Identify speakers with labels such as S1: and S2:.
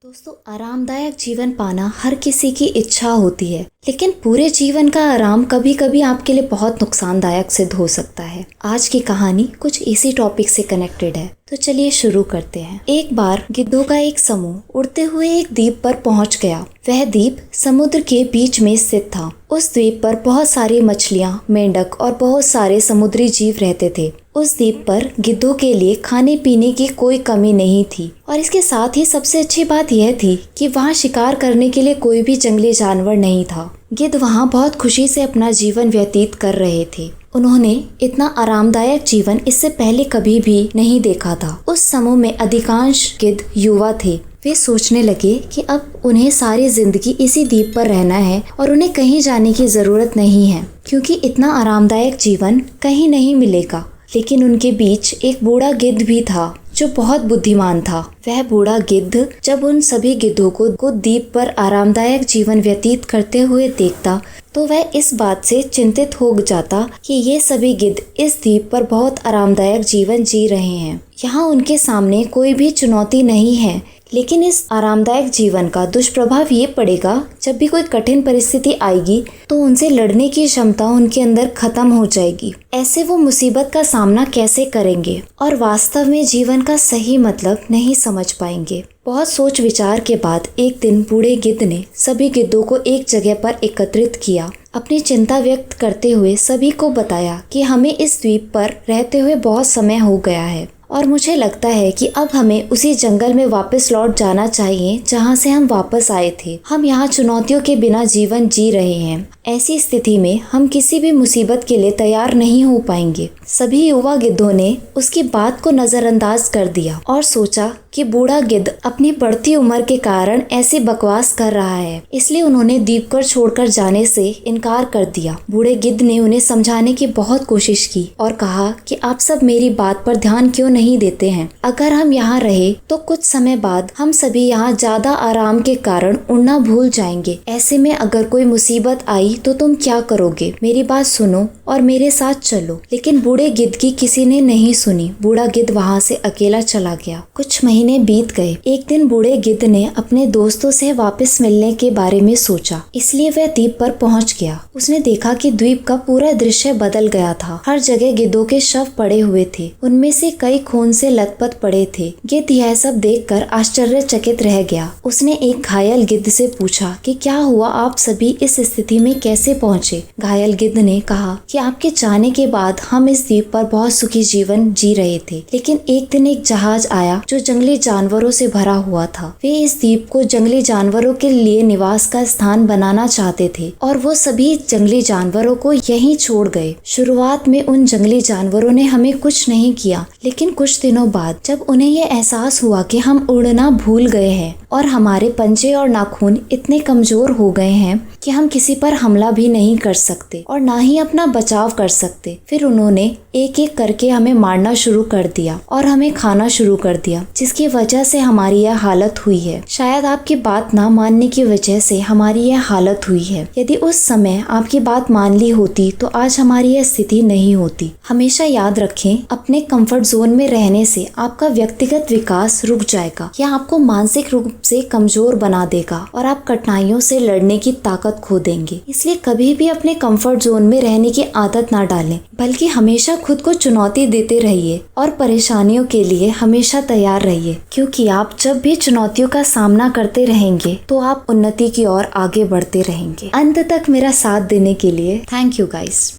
S1: दोस्तों, आरामदायक जीवन पाना हर किसी की इच्छा होती है, लेकिन पूरे जीवन का आराम कभी कभी आपके लिए बहुत नुकसानदायक सिद्ध हो सकता है। आज की कहानी कुछ इसी टॉपिक से कनेक्टेड है, तो चलिए शुरू करते हैं। एक बार गिद्धों का एक समूह उड़ते हुए एक द्वीप पर पहुंच गया। वह द्वीप समुद्र के बीच में स्थित था। उस द्वीप पर बहुत सारी मछलियां, मेंढक और बहुत सारे समुद्री जीव रहते थे। उस द्वीप पर गिद्धों के लिए खाने पीने की कोई कमी नहीं थी, और इसके साथ ही सबसे अच्छी बात यह थी कि वहाँ शिकार करने के लिए कोई भी जंगली जानवर नहीं था। गिद्ध वहाँ बहुत खुशी से अपना जीवन व्यतीत कर रहे थे। उन्होंने इतना आरामदायक जीवन इससे पहले कभी भी नहीं देखा था। उस समूह में अधिकांश गिद्ध युवा थे। वे सोचने लगे कि अब उन्हें सारी जिंदगी इसी द्वीप पर रहना है और उन्हें कहीं जाने की जरूरत नहीं है, क्योंकि इतना आरामदायक जीवन कहीं नहीं मिलेगा। लेकिन उनके बीच एक बूढ़ा गिद्ध भी था जो बहुत बुद्धिमान था। वह बूढ़ा गिद्ध जब उन सभी गिद्धों को द्वीप पर आरामदायक जीवन व्यतीत करते हुए देखता तो वह इस बात से चिंतित हो जाता कि ये सभी गिद्ध इस द्वीप पर बहुत आरामदायक जीवन जी रहे हैं। यहाँ उनके सामने कोई भी चुनौती नहीं है, लेकिन इस आरामदायक जीवन का दुष्प्रभाव ये पड़ेगा जब भी कोई कठिन परिस्थिति आएगी तो उनसे लड़ने की क्षमता उनके अंदर खत्म हो जाएगी। ऐसे वो मुसीबत का सामना कैसे करेंगे और वास्तव में जीवन का सही मतलब नहीं समझ पाएंगे। बहुत सोच विचार के बाद एक दिन बूढ़े गिद्ध ने सभी गिद्धों को एक जगह पर एकत्रित किया। अपनी चिंता व्यक्त करते हुए सभी को बताया कि हमें इस द्वीप पर रहते हुए बहुत समय हो गया है और मुझे लगता है कि अब हमें उसी जंगल में वापस लौट जाना चाहिए जहां से हम वापस आए थे। हम यहाँ चुनौतियों के बिना जीवन जी रहे हैं। ऐसी स्थिति में हम किसी भी मुसीबत के लिए तैयार नहीं हो पाएंगे। सभी युवा गिद्धों ने उसकी बात को नजरअंदाज कर दिया और सोचा कि बूढ़ा गिद्ध अपनी बढ़ती उम्र के कारण ऐसी बकवास कर रहा है, इसलिए उन्होंने द्वीप को छोड़कर जाने से इनकार कर दिया। बूढ़े गिद्ध ने उन्हें समझाने की बहुत कोशिश की और कहा कि आप सब मेरी बात पर ध्यान क्यों नहीं देते हैं। अगर हम यहाँ रहे तो कुछ समय बाद हम सभी यहाँ ज्यादा आराम के कारण उड़ना भूल जाएंगे। ऐसे में अगर कोई मुसीबत आई तो तुम क्या करोगे? मेरी बात सुनो और मेरे साथ चलो। लेकिन बूढ़े गिद्ध की किसी ने नहीं सुनी। बूढ़ा गिद्ध वहाँ से अकेला चला गया। कुछ महीने बीत गए। एक दिन बूढ़े गिद्ध ने अपने दोस्तों से वापस मिलने के बारे में सोचा, इसलिए वह द्वीप पर पहुंच गया। उसने देखा कि द्वीप का पूरा दृश्य बदल गया था। हर जगह गिद्धों के शव पड़े हुए थे, उनमें से कई खून से लथपथ पड़े थे। गिद्ध यह सब देखकर आश्चर्यचकित रह गया। उसने एक घायल गिद्ध से पूछा कि क्या हुआ, आप सभी इस स्थिति में कैसे पहुँचे? घायल गिद्ध ने कहा कि आपके जाने के बाद हम इस द्वीप पर बहुत सुखी जीवन जी रहे थे, लेकिन एक दिन एक जहाज आया जो जंगली जानवरों से भरा हुआ था। वे इस द्वीप को जंगली जानवरों के लिए निवास का स्थान बनाना चाहते थे और वो सभी जंगली जानवरों को यहीं छोड़ गए। शुरुआत में उन जंगली जानवरों ने हमें कुछ नहीं किया, लेकिन कुछ दिनों बाद जब उन्हें ये एहसास हुआ कि हम उड़ना भूल गए हैं और हमारे पंजे और नाखून इतने कमजोर हो गए हैं कि हम किसी पर हमला भी नहीं कर सकते और ना ही अपना बचाव कर सकते, फिर उन्होंने एक एक करके हमें मारना शुरू कर दिया और हमें खाना शुरू कर दिया, जिसकी वजह से हमारी यह हालत हुई है। शायद आपकी बात ना मानने की वजह से हमारी यह हालत हुई है। यदि उस समय आपकी बात मान ली होती तो आज हमारी यह स्थिति नहीं होती। हमेशा याद रखें, अपने कंफर्ट जोन में रहने से आपका व्यक्तिगत विकास रुक जाएगा या आपको मानसिक रूप से कमजोर बना देगा और आप कठिनाइयों से लड़ने की ताकत खो देंगे। इसलिए कभी भी अपने कंफर्ट जोन में रहने की आदत ना डालें, बल्कि हमेशा खुद को चुनौती देते रहिए और परेशानियों के लिए हमेशा तैयार रहिए, क्योंकि आप जब भी चुनौतियों का सामना करते रहेंगे तो आप उन्नति की ओर आगे बढ़ते रहेंगे। अंत तक मेरा साथ देने के लिए थैंक यू गाइस।